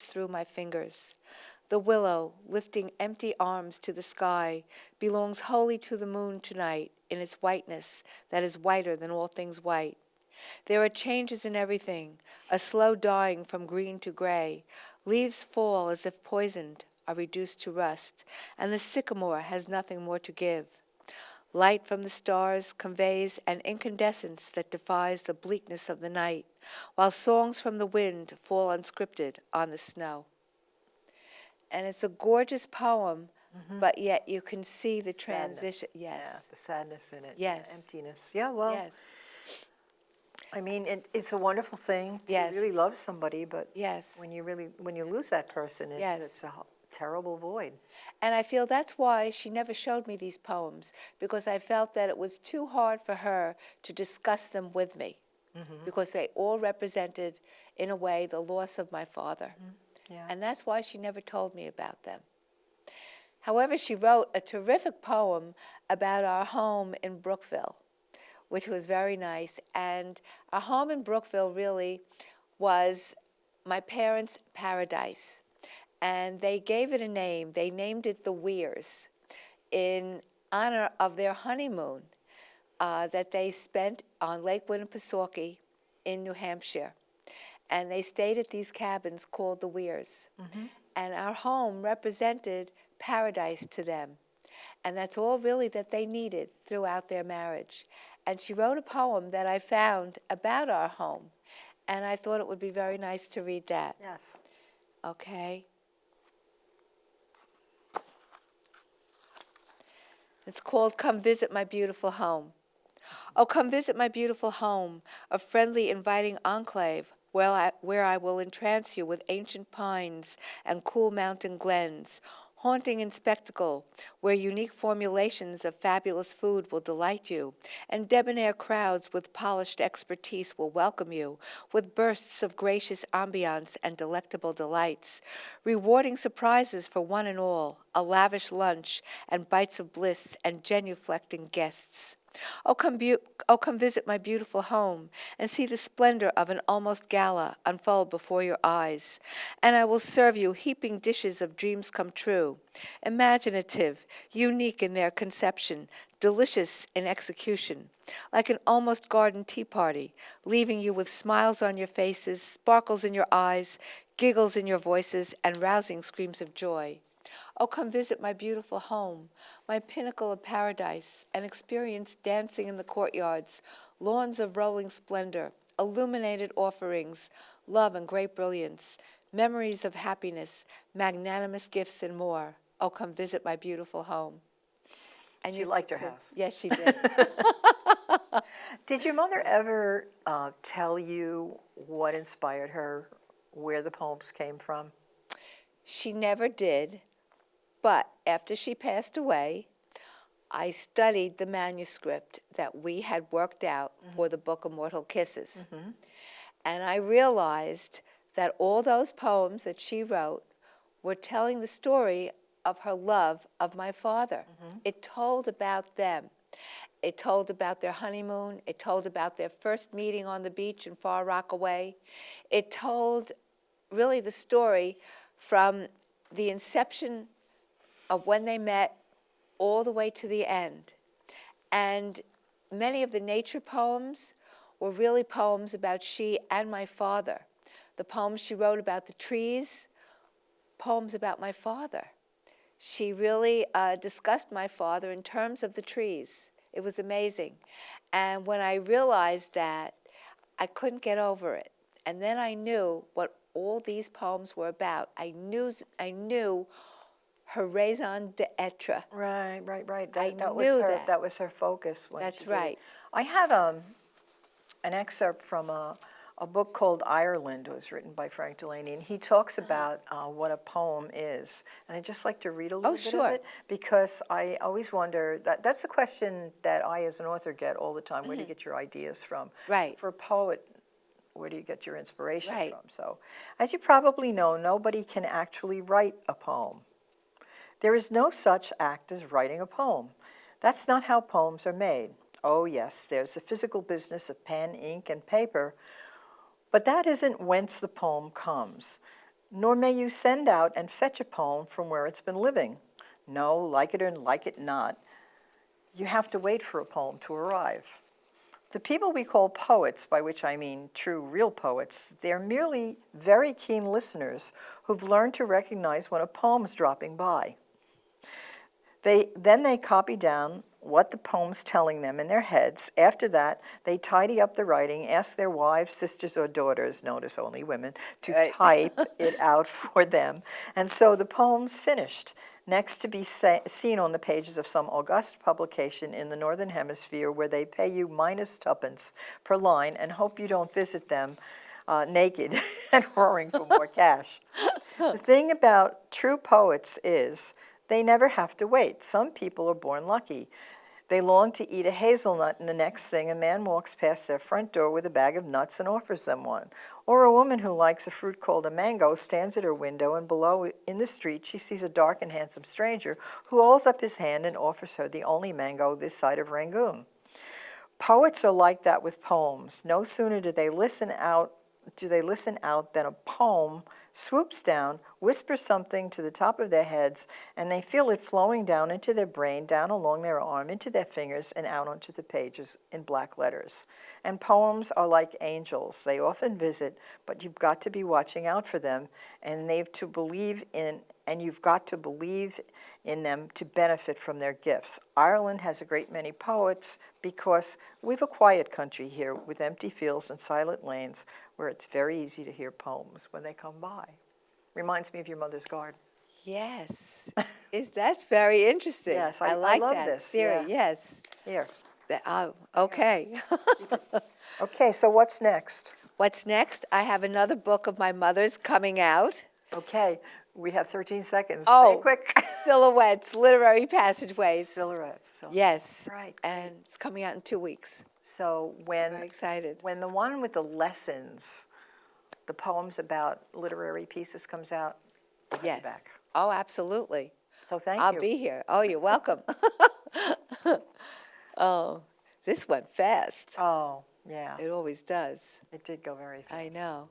through my fingers. The willow, lifting empty arms to the sky, belongs wholly to the moon tonight in its whiteness that is whiter than all things white. There are changes in everything, a slow dying from green to gray. Leaves fall as if poisoned, are reduced to rust, and the sycamore has nothing more to give. Light from the stars conveys an incandescence that defies the bleakness of the night, while songs from the wind fall unscripted on the snow. And it's a gorgeous poem, but yet you can see the transition. Yes. Yeah, the sadness in it. Yes. The emptiness. Yeah, well, Yes. I mean, it's a wonderful thing to Yes. really love somebody, but Yes. when you lose that person, Yes. it's a terrible void. And I feel that's why she never showed me these poems, because I felt that it was too hard for her to discuss them with me, because they all represented, in a way, the loss of my father. Yeah. And that's why she never told me about them. However, she wrote a terrific poem about our home in Brookville, which was very nice. And our home in Brookville really was my parents' paradise. And they gave it a name. They named it the Weirs in honor of their honeymoon that they spent on Lake Winnipesaukee in New Hampshire. And they stayed at these cabins called the Weirs. And our home represented paradise to them. And that's all really that they needed throughout their marriage. And she wrote a poem that I found about our home. And I thought it would be very nice to read that. Yes. Okay. It's called Come Visit My Beautiful Home. Oh, come visit my beautiful home, a friendly, inviting enclave where I will entrance you with ancient pines and cool mountain glens, haunting in spectacle, where unique formulations of fabulous food will delight you, and debonair crowds with polished expertise will welcome you, with bursts of gracious ambiance and delectable delights, rewarding surprises for one and all, a lavish lunch, and bites of bliss, and genuflecting guests. Oh, come visit my beautiful home and see the splendor of an almost gala unfold before your eyes. And I will serve you heaping dishes of dreams come true, imaginative, unique in their conception, delicious in execution, like an almost garden tea party, leaving you with smiles on your faces, sparkles in your eyes, giggles in your voices, and rousing screams of joy. Oh, come visit my beautiful home, my pinnacle of paradise, and experience dancing in the courtyards, lawns of rolling splendor, illuminated offerings, love and great brilliance, memories of happiness, magnanimous gifts, and more. Oh, come visit my beautiful home. And She liked her house. Yes, she did. Did your mother ever tell you what inspired her, where the poems came from? She never did. But after she passed away, I studied the manuscript that we had worked out for the book Immortal Kisses. And I realized that all those poems that she wrote were telling the story of her love of my father. It told about them. It told about their honeymoon. It told about their first meeting on the beach in Far Rockaway. It told really the story from the inception of when they met all the way to the end. And many of the nature poems were really poems about she and my father. The poems she wrote about the trees, poems about my father. She really discussed my father in terms of the trees. It was amazing. And when I realized that, I couldn't get over it. And then I knew what all these poems were about. I knew her raison d'etre. Right. I That knew that. That was her focus. That's she did it. right. I have an excerpt from a book called Ireland. It was written by Frank Delaney, and he talks about what a poem is. And I'd just like to read a little bit sure. of it, because I always wonder, that's a question that I as an author get all the time. Where do you get your ideas from? Right. For a poet, where do you get your inspiration Right. from? So, as you probably know, nobody can actually write a poem. There is no such act as writing a poem. That's not how poems are made. Oh yes, there's the physical business of pen, ink, and paper, but that isn't whence the poem comes. Nor may you send out and fetch a poem from where it's been living. No, like it or like it not, you have to wait for a poem to arrive. The people we call poets, by which I mean true, real poets, they're merely very keen listeners who've learned to recognize when a poem's dropping by. Then they copy down what the poem's telling them in their heads. After that, they tidy up the writing, ask their wives, sisters, or daughters, notice only women, to Right. type it out for them. And so the poem's finished, next to be seen on the pages of some august publication in the Northern Hemisphere where they pay you minus tuppence per line and hope you don't visit them naked and roaring for more cash. The thing about true poets is they never have to wait. Some people are born lucky. They long to eat a hazelnut, and the next thing a man walks past their front door with a bag of nuts and offers them one. Or a woman who likes a fruit called a mango stands at her window, and below in the street she sees a dark and handsome stranger who holds up his hand and offers her the only mango this side of Rangoon. Poets are like that with poems. No sooner do they listen out than a poem swoops down, whispers something to the top of their heads, and they feel it flowing down into their brain, down along their arm, into their fingers, and out onto the pages in black letters. And poems are like angels. They often visit, but you've got to be watching out for them, and you've got to believe in them to benefit from their gifts. Ireland has a great many poets because we've a quiet country here with empty fields and silent lanes where it's very easy to hear poems when they come by. Reminds me of your mother's garden. Yes. That's very interesting. Yes, I I like love that this, theory. yeah. Yes. Here. Okay. Okay, so what's next? What's next? I have another book of my mother's coming out. Okay, we have 13 seconds. Oh, Say it quick. Silhouettes, Literary Passageways. Silhouettes. Yes. Right. And it's coming out in 2 weeks. So Very excited. when the one with the lessons, the poems about literary pieces comes out, we'll have Yes. you back. Oh, absolutely. So thank I'll you. be here. Oh, you're welcome. Oh, this went fast. Oh, yeah. It always does. It did go very fast. I know.